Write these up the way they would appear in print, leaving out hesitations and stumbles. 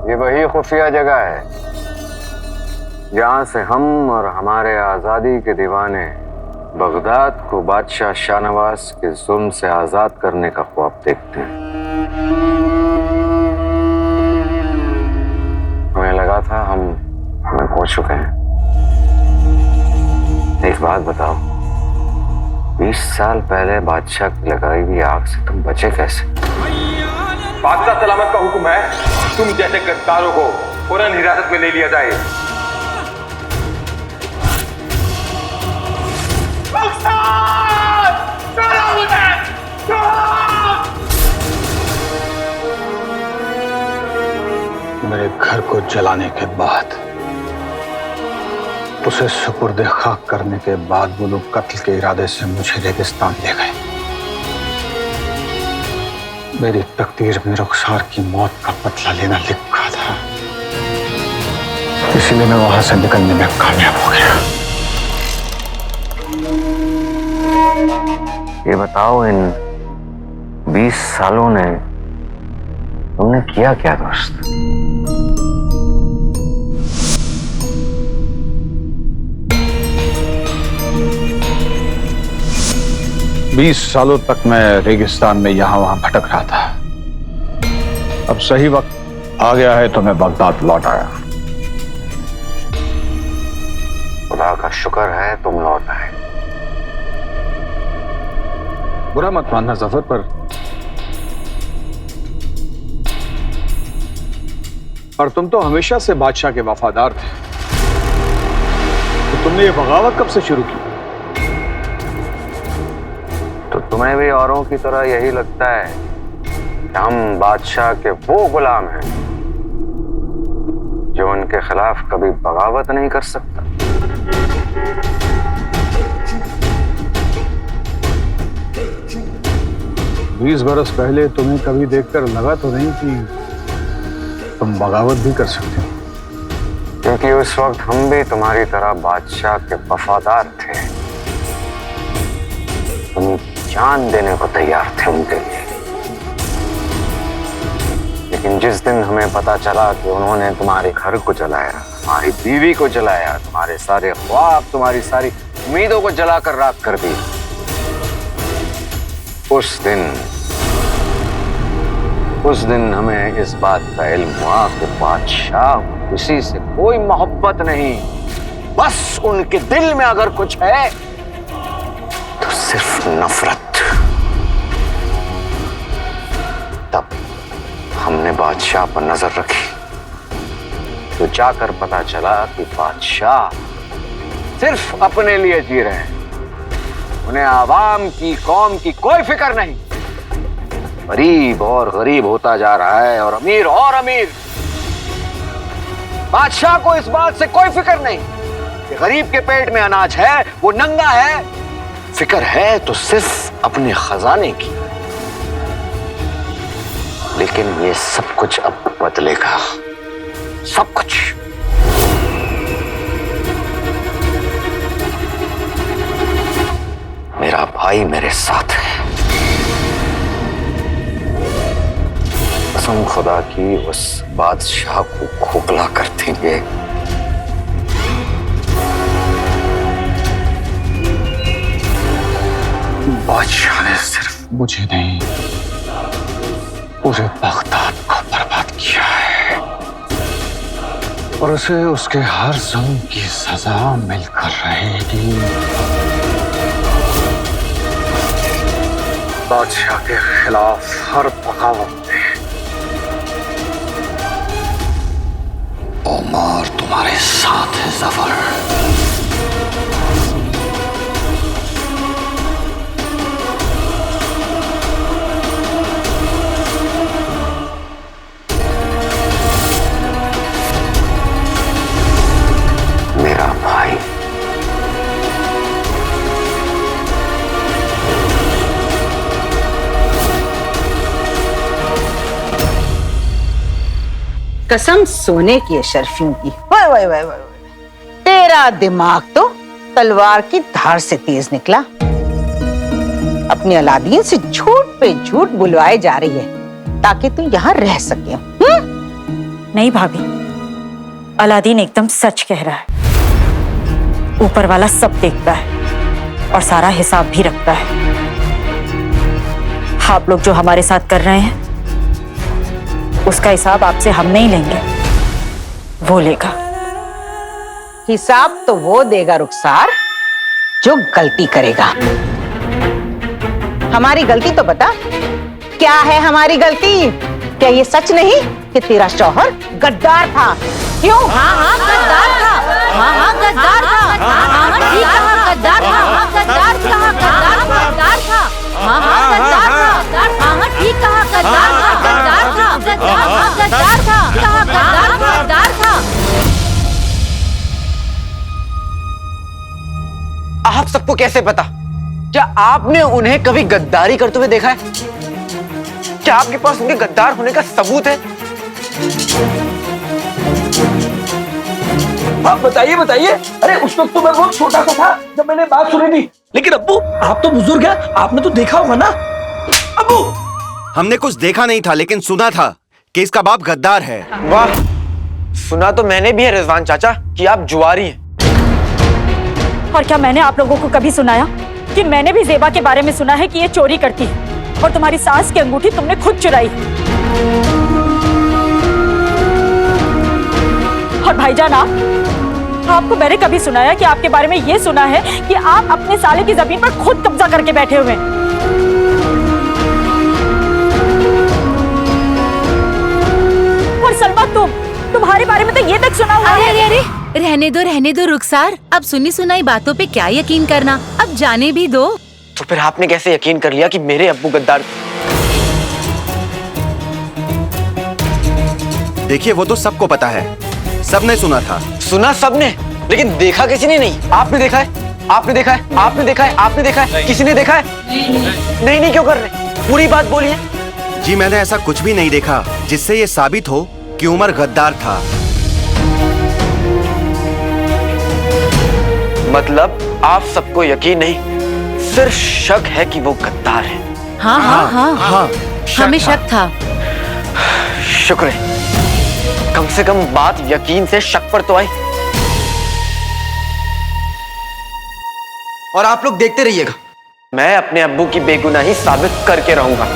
ये वही खुफिया जगह है जहां से हम और हमारे आजादी के दीवाने बगदाद को बादशाह शाहनवाज के जुल्म से आजाद करने का ख्वाब देखते हैं। हमें लगा था हमें खो चुके हैं। एक बात बताओ, 20 साल पहले बादशाह की लगाई हुई आग से तुम बचे कैसे? बादशाह सलामत का हुक्म है, तुम जैसे गद्दारों को फौरन हिरासत में ले लिया जाए। मेरे घर को जलाने के बाद, उसे सुपुर्द खाक करने के बाद वो लोग कत्ल के इरादे से मुझे रेगिस्तान ले गए। मेरी तकदीर में रुखसार की मौत का बदला लेना लिखा था, इसीलिए मैं वहां से निकलने में कामयाब हो गया। ये बताओ, इन 20 सालों ने तुमने किया क्या दोस्त? 20 सालों तक मैं रेगिस्तान में यहां वहां भटक रहा था। अब सही वक्त आ गया है तो मैं बगदाद लौट आया। खुदा का शुक्र है तुम लौट आए। बुरा मत मानना जफर, पर तुम तो हमेशा से बादशाह के वफादार थे, तो तुमने ये बगावत कब से शुरू की? तो तुम्हें भी औरों की तरह यही लगता है कि हम बादशाह के वो गुलाम हैं जो उनके खिलाफ कभी बगावत नहीं कर सकता? 20 बरस पहले तुम्हें कभी देखकर लगा तो नहीं कि तुम बगावत भी कर सकते हो? क्योंकि उस वक्त हम भी तुम्हारी तरह बादशाह के वफादार थे। तुम जान देने को तैयार थे उनके लिए। लेकिन जिस दिन हमें पता चला कि उन्होंने तुम्हारे घर को जलाया, तुम्हारी बीवी को जलाया, तुम्हारे सारे ख्वाब, तुम्हारी सारी उम्मीदों को जलाकर राख कर दी, उस दिन हमें इस बात का इल्म हुआ कि बादशाह किसी से कोई मोहब्बत नहीं, बस उनके दिल में अगर कुछ है तो सिर्फ नफरत। तब हमने बादशाह पर नजर रखी तो जाकर पता चला कि बादशाह सिर्फ अपने लिए जी रहे हैं। उन्हें आवाम की, कौम की कोई फिक्र नहीं। गरीब और गरीब होता जा रहा है और अमीर। बादशाह को इस बात से कोई फिक्र नहीं कि गरीब के पेट में अनाज है, वो नंगा है। फिक्र है तो सिर्फ अपने खजाने की। लेकिन ये सब कुछ अब बदलेगा, सब कुछ। मेरा भाई मेरे साथ है। कसम खुदा की उस बादशाह को खोखला कर देंगे। बादशाह ने सिर्फ मुझे नहीं, पूरे बगदाद को बर्बाद किया है और उसे उसके हर जुल्म की सजा मिलकर रहेगी। बादशाह के खिलाफ हर बगावत में उमर तुम्हारे साथ है जफर। मेरा भाई कसम सोने की है शर्फियों की। वाह वाह वाह वाह, तेरा दिमाग तो तलवार की धार से तेज निकला। अपनी औलादीन से झूठ पे झूठ बुलवाए जा रही है ताकि तू यहाँ रह सके। नहीं भाभी, अलादीन एकदम सच कह रहा है। ऊपर वाला सब देखता है और सारा हिसाब भी रखता है। आप लोग जो हमारे साथ कर रहे हैं उसका हिसाब आपसे हम नहीं लेंगे, वो लेगा। हिसाब तो वो देगा रुखसार जो गलती करेगा। हमारी गलती तो बता, क्या है हमारी गलती? क्या ये सच नहीं कि तेरा शौहर गद्दार था? क्यों? हाँ हाँ गद्दार था, हाँ हाँ गद्दार था, हाँ हाँ ठीक कहा गद्दार था, हाँ गद्दार कहा गद्दार था, हाँ हाँ गद्दार था, हाँ हाँ ठीक कहा गद्दार था, गद्दार था, गद्दार था, कहा गद्दार था। आप सबको कैसे पता? क्या आपने उन्हें कभी गद्दारी करते हुए देखा है? क्या आपके पास उनके गद्दार होने का सबूत है? आप बताइए बताइए। अरे उस वक्त तो मैं बहुत छोटा सा था जब मैंने बात सुनी थी, लेकिन अब्बू आप तो बुजुर्ग हैं, आपने तो देखा होगा ना। अब्बू हमने कुछ देखा नहीं था, लेकिन सुना था कि इसका बाप गद्दार है। वाह, सुना तो मैंने भी है रिजवान चाचा कि आप जुआरी हैं। और क्या मैंने आप लोगों को कभी सुनाया कि मैंने भी जेबा के बारे में सुना है कि ये चोरी करती है और तुम्हारी सास की अंगूठी तुमने खुद चुराई। और भाईजान आपको मैंने कभी सुनाया कि आपके बारे में ये सुना है कि आप अपने साले की जमीन पर खुद कब्जा करके बैठे हुए हैं। और सलमा तुम्हारे बारे में तो ये तक सुना हुआ है। अरे रहने दो रुखसार, अब सुनी सुनाई बातों पे क्या यकीन करना, अब जाने भी दो। तो फिर आपने कैसे यकीन कर लिया कि मेरे अब्बू गद्दार? देखिए वो तो सबको पता है, सबने सुना था। सुना सबने, लेकिन देखा किसी ने नहीं। आपने देखा है? आपने देखा है? आपने देखा है? आपने देखा है? किसी ने देखा है? नहीं क्यों कर रहे? पूरी बात बोलिए। जी मैंने ऐसा कुछ भी नहीं देखा जिससे ये साबित हो कि उमर गद्दार था। मतलब आप सबको यकीन नहीं, सिर्फ शक है कि वो गद्दार है। हाँ हाँ हाँ हाँ, हमें शक था। शुक्र है, कम से कम बात यकीन से शक पर तो आई। और आप लोग देखते रहिएगा, मैं अपने अब्बू की बेगुनाही साबित करके रहूंगा।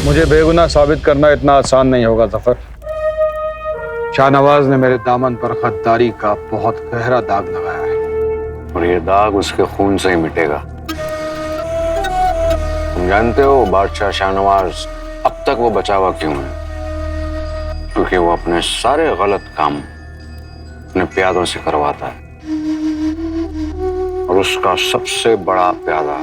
मुझे बेगुनाह साबित करना इतना आसान नहीं होगा जफर। शाहनवाज ने मेरे दामन पर गद्दारी का बहुत गहरा दाग लगाया है और ये दाग उसके खून से ही मिटेगा। तुम जानते हो बादशाह शाहनवाज अब तक वो बचा हुआ क्यों है? क्योंकि वो अपने सारे गलत काम अपने प्यादों से करवाता है और उसका सबसे बड़ा प्यादा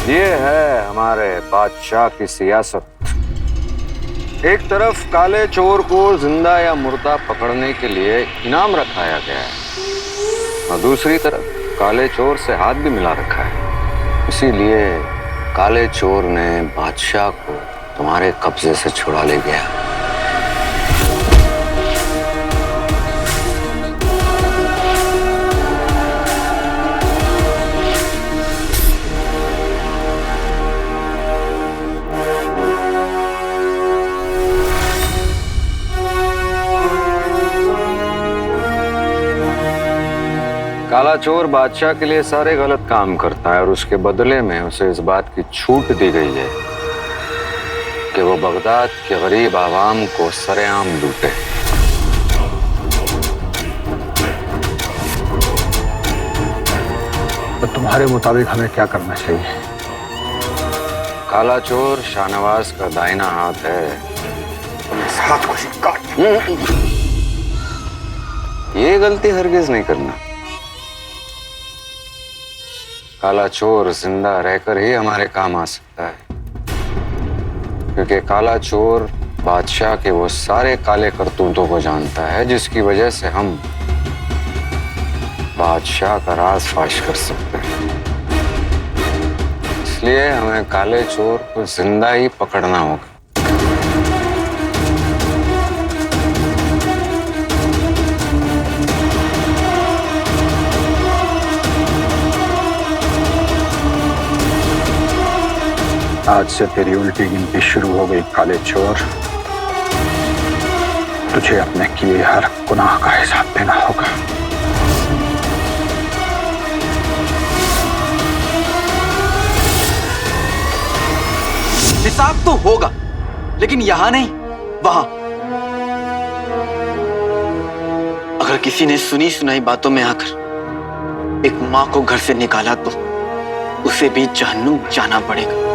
ये है हमारे बादशाह की सियासत। एक तरफ काले चोर को जिंदा या मुर्दा पकड़ने के लिए इनाम रखाया गया है और दूसरी तरफ काले चोर से हाथ भी मिला रखा है। इसीलिए काले चोर ने बादशाह को तुम्हारे कब्जे से छुड़ा ले गया। काला चोर बादशाह के लिए सारे गलत काम करता है और उसके बदले में उसे इस बात की छूट दी गई है कि वो बगदाद के गरीब आवाम को सरेआम लूटे। तो तुम्हारे मुताबिक हमें क्या करना चाहिए? काला चोर शाहनवाज का दाहिना हाथ है। इस हाथ को ही काट। ये गलती हरगिज नहीं करना। काला चोर जिंदा रहकर ही हमारे काम आ सकता है, क्योंकि काला चोर बादशाह के वो सारे काले करतूतों को जानता है जिसकी वजह से हम बादशाह का राज फाश कर सकते हैं। इसलिए हमें काले चोर को जिंदा ही पकड़ना होगा। आज से तेरी उल्टी गिनती शुरू हो गई काले चोर। तुझे अपने किए हर गुनाह का हिसाब देना होगा। हिसाब तो होगा, लेकिन यहां नहीं, वहां। अगर किसी ने सुनी सुनाई बातों में आकर एक मां को घर से निकाला तो उसे भी जहन्नुम जाना पड़ेगा।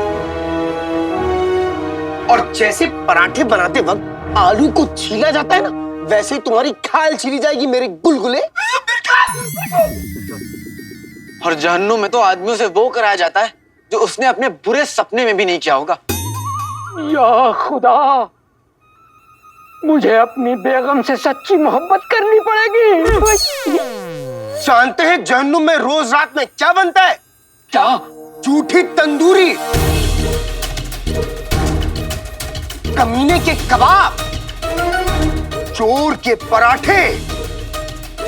और जैसे पराठे बनाते वक्त आलू को छीला जाता है ना, वैसे ही तुम्हारी खाल छीली जाएगी मेरे गुलगुले। और जहन्नुम में तो आदमियों से वो कराया जाता है जो उसने अपने बुरे सपने में भी नहीं किया होगा। या खुदा, मुझे अपनी बेगम से सच्ची मोहब्बत करनी पड़ेगी। जानते हैं जहन्नुम में रोज रात में क्या बनता है? क्या? झूठी तंदूरी, कमीने के कबाब, चोर के पराठे,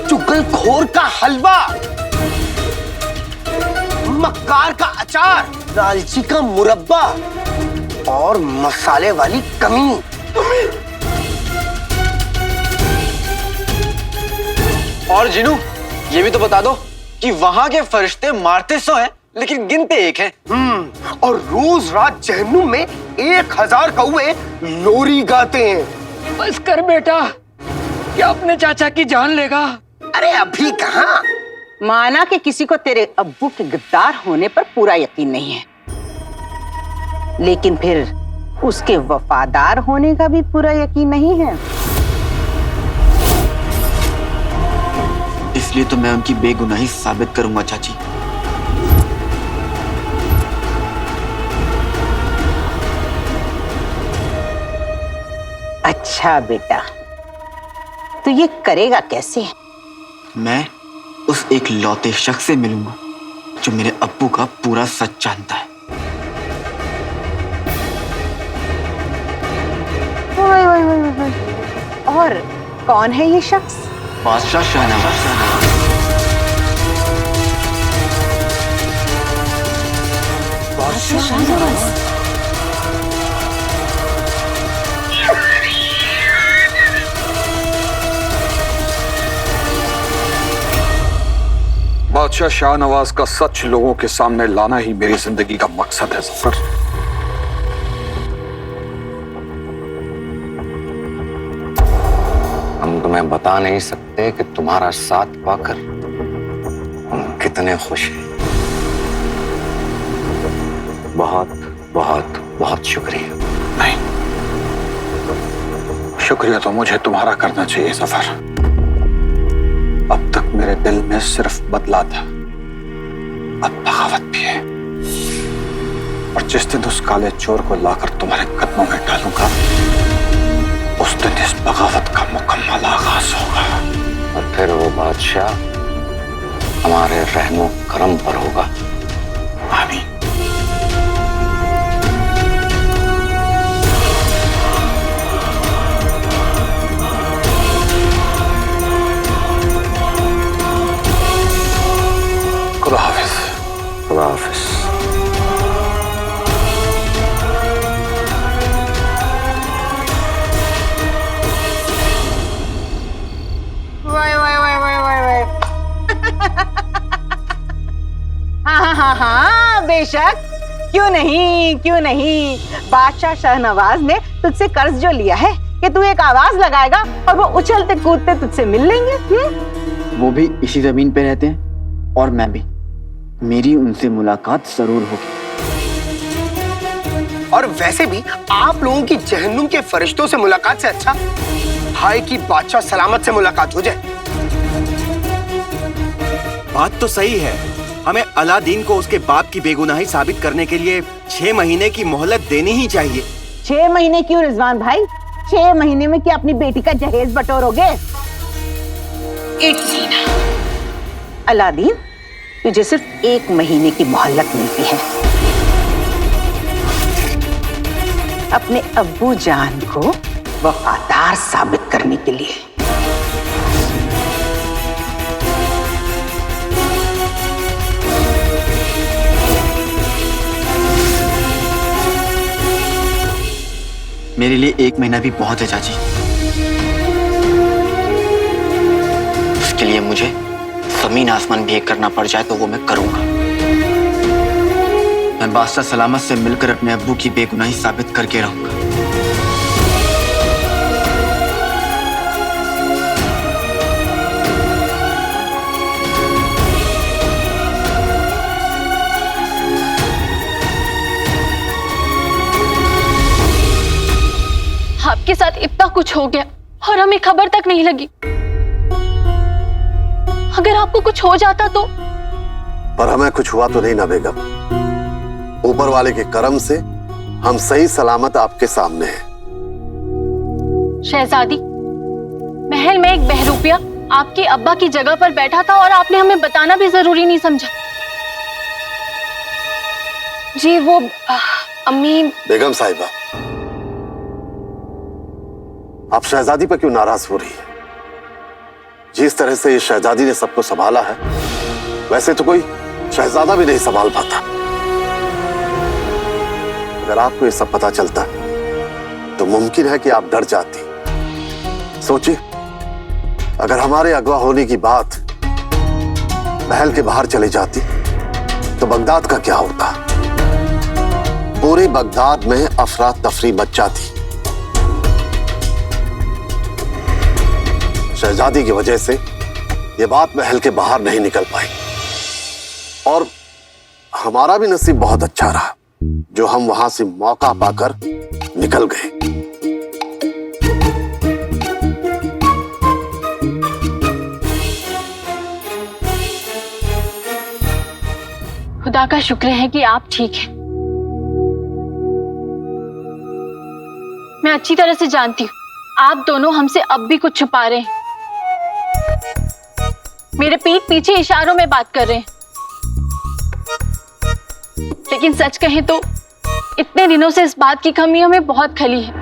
चुगलखोर का हलवा, मक्कार का अचार, लालची का मुरब्बा और मसाले वाली कमी। और जिनू, ये भी तो बता दो कि वहां के फरिश्ते मारते 100 हैं लेकिन गिनते 1 हैं। और रोज रात जहन्नुम में 1000 कौवे लोरी गाते हैं। बस कर बेटा, क्या अपने चाचा की जान लेगा? अरे अभी कहाँ। माना कि किसी को तेरे अब्बू के गद्दार होने पर पूरा यकीन नहीं है, लेकिन फिर उसके वफादार होने का भी पूरा यकीन नहीं है। इसलिए तो मैं उनकी बेगुनाही साबित करूंगा चाची। अच्छा बेटा, तो ये करेगा कैसे? मैं उस एक लौते शख्स से मिलूंगा जो मेरे अब्बू का पूरा सच जानता है। और कौन है ये शख्स? बादशाह शाहनवाज। बादशाह शाहनवाज। बादशाह शाहनवाज का सच लोगों के सामने लाना ही मेरी जिंदगी का मकसद है जफर। हम तुम्हें बता नहीं सकते कि तुम्हारा साथ पाकर हम कितने खुश हैं। बहुत बहुत बहुत शुक्रिया। नहीं, शुक्रिया तो मुझे तुम्हारा करना चाहिए जफर। अब तक मेरे दिल में सिर्फ बदला था, अब बगावत भी है। और जिस दिन उस काले चोर को लाकर तुम्हारे कदमों में डालूंगा, उस दिन इस बगावत का मुकम्मल आगाज होगा। और फिर वो बादशाह हमारे रहमो करम पर होगा। आमीन। खुदा हाफिज। खुदा हाफिज। हाँ, बेशक, क्यों नहीं, क्यों नहीं। बादशाह शाहनवाज ने तुझसे कर्ज जो लिया है कि तू एक आवाज लगाएगा और वो उछलते कूदते तुझसे मिल लेंगे। वो भी इसी जमीन पे रहते हैं और मैं भी। मेरी उनसे मुलाकात जरूर होगी। और वैसे भी आप लोगों की जहन्नुम के फरिश्तों से मुलाकात से अच्छा भाई की बादशाह सलामत से मुलाकात हो जाए। बात तो सही है। हमें अलादीन को उसके बाप की बेगुनाही साबित करने के लिए 6 महीने की मोहलत देनी ही चाहिए। 6 महीने क्यों रिजवान भाई? 6 महीने में क्या अपनी बेटी का जहेज बटोरोगे? अलादीन, तुझे सिर्फ 1 महीने की मोहलत मिलती है अपने अब्बू जान को वफादार साबित करने के लिए। मेरे लिए 1 महीना भी बहुत है चाची। उसके लिए मुझे जमीन आसमान भी एक करना पड़ जाए तो वो मैं करूंगा। मैं बादशाह सलामत से मिलकर अपने अब्बू की बेगुनाही साबित करके रहूंगा। आपके साथ इतना कुछ हो गया और हमें खबर तक नहीं लगी। अगर आपको कुछ हो जाता तो? पर हमें कुछ हुआ तो नहीं ना बेगम। ऊपर वाले के करम से हम सही सलामत आपके सामने हैं। शहजादी, महल में एक बहरूपिया आपके अब्बा की जगह पर बैठा था और आपने हमें बताना भी जरूरी नहीं समझा। जी वो अम्मी। बेगम साहिबा, आप शहजादी पर क्यों नाराज हो रही है? जिस तरह से इस शहजादी ने सबको संभाला है, वैसे तो कोई शहजादा भी नहीं संभाल पाता। अगर आपको ये सब पता चलता तो मुमकिन है कि आप डर जाती। सोचिए, अगर हमारे अगवा होने की बात महल के बाहर चली जाती तो बगदाद का क्या होता? पूरे बगदाद में अफरा तफरी मच जाती। शहजादी की वजह से ये बात महल के बाहर नहीं निकल पाई और हमारा भी नसीब बहुत अच्छा रहा जो हम वहां से मौका पाकर निकल गए। खुदा का शुक्र है कि आप ठीक हैं। मैं अच्छी तरह से जानती हूँ आप दोनों हमसे अब भी कुछ छुपा रहे हैं। मेरे पीठ पीछे इशारों में बात कर रहे हैं। लेकिन सच कहें तो इतने दिनों से इस बात की कमी हमें बहुत खली है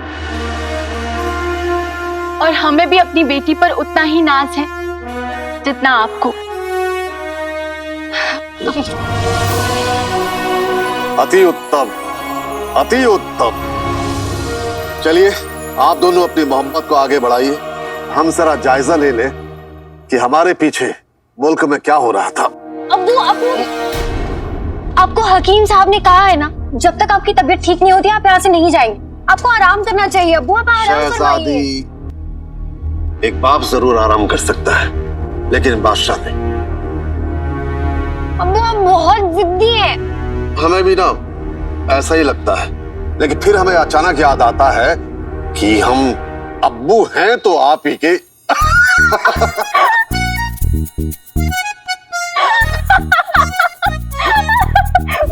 और हमें भी अपनी बेटी पर उतना ही नाज है जितना आपको। अति उत्तम, अति उत्तम। चलिए आप दोनों अपनी मोहब्बत को आगे बढ़ाइए। हम जरा जायजा ले लें कि हमारे पीछे मुल्क में क्या हो रहा था। अब्बू, आपको हकीम साहब ने कहा है ना, जब तक आपकी तबीयत ठीक नहीं होती आप यहाँ से नहीं जाएंगे। आपको आराम करना चाहिए अब्बू, आप आराम फरमाइए। एक बाप जरूर आराम कर सकता है, लेकिन बादशाह नहीं। अब्बू आप बहुत जिद्दी हैं। हमें भी ना ऐसा ही लगता है, लेकिन फिर हमें अचानक याद आता है कि हम अब्बू हैं तो आप ही के।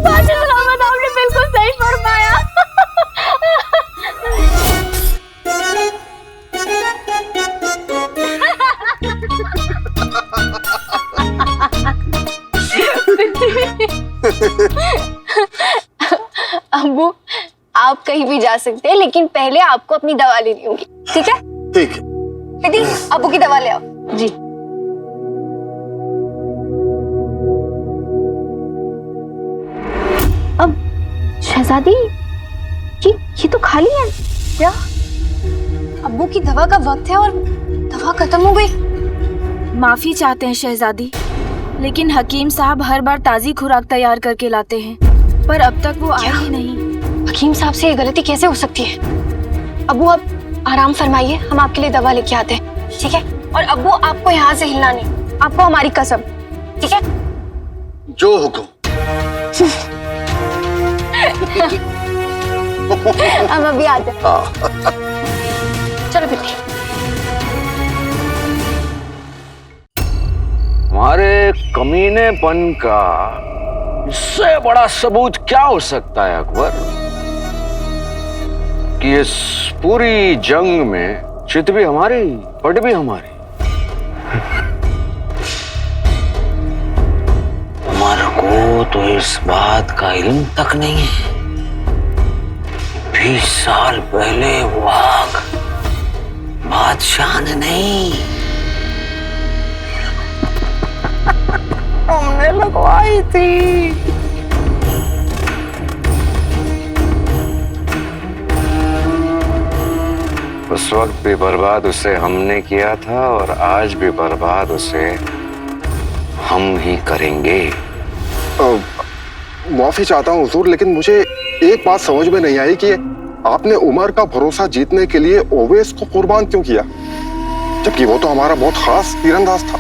आपने बिल्कुल सही फरमाया। अब्बू आप कहीं भी जा सकते हैं, लेकिन पहले आपको अपनी दवा लेनी होगी, ठीक है? ठीक है। बेटी अब्बू की दवा ले आओ। जी। अब शहजादी ये तो खाली है क्या? अब्बू की दवा का वक्त है और दवा खत्म हो गई। माफी चाहते हैं शहजादी, लेकिन हकीम साहब हर बार ताजी खुराक तैयार करके लाते हैं, पर अब तक वो आए ही नहीं। हकीम साहब से ये गलती कैसे हो सकती है? अब्बू आप आराम फरमाइए, हम आपके लिए दवा लेके आते हैं, ठीक है? और अब्बू आपको यहाँ से हिलना नहीं, आपको हमारी कसम, ठीक है? जो हुक्म। हम अभी आ जाए। चलो बेटी। हमारे कमीनेपन का इससे बड़ा सबूत क्या हो सकता है अकबर कि इस पूरी जंग में चित भी हमारी, पट भी हमारी। उमर को तो इस बात का इल्म तक नहीं है। 20 साल पहले वो आग बादशाह ने नहीं, हमने लगवाई थी। उस वक्त भी बर्बाद उसे हमने किया था और आज भी बर्बाद उसे हम ही करेंगे। माफी चाहता हूँ हुजूर, लेकिन मुझे एक बात समझ में नहीं आई कि आपने उमर का भरोसा जीतने के लिए ओवैस को कुर्बान क्यों किया, जबकि वो तो हमारा बहुत खास तीरंदाज था।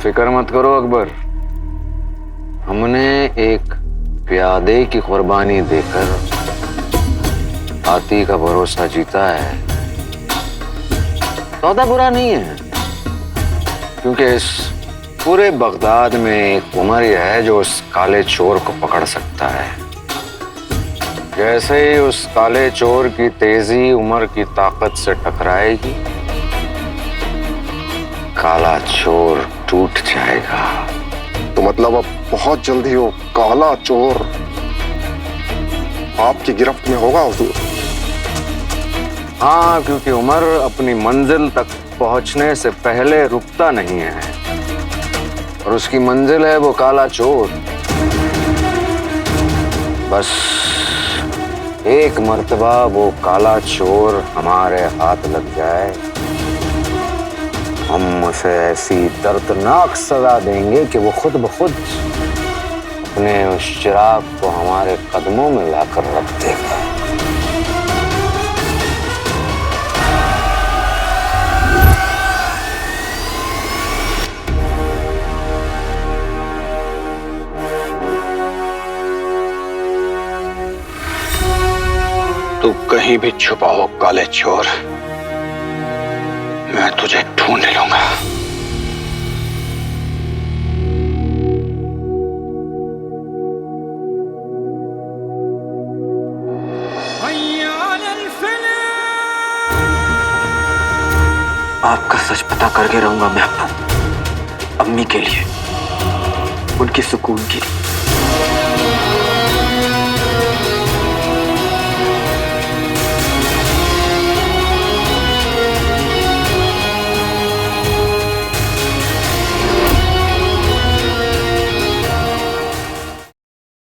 फिक्र मत करो अकबर, हमने एक प्यादे की कुर्बानी देकर हाथी का भरोसा जीता है। सौदा बुरा नहीं है, क्योंकि इस पूरे बगदाद में एक उमर ही है जो उस काले चोर को पकड़ सकता है। जैसे ही उस काले चोर की तेजी उमर की ताकत से टकराएगी, काला चोर टूट जाएगा। तो मतलब अब बहुत जल्दी वो काला चोर आपकी गिरफ्त में होगा हुजूर? हाँ, क्योंकि उमर अपनी मंजिल तक पहुंचने से पहले रुकता नहीं है, और उसकी मंजिल है वो काला चोर। बस एक मर्तबा वो काला चोर हमारे हाथ लग जाए, हम उसे ऐसी दर्दनाक सजा देंगे कि वो खुद ब खुद अपने उस चिराग को हमारे कदमों में लाकर रख देगा। तू कहीं भी छुपा हो काले चोर, मैं तुझे ढूंढ लूंगा। आपका सच पता करके रहूंगा मैं अम्मी के लिए, उनके सुकून के लिए।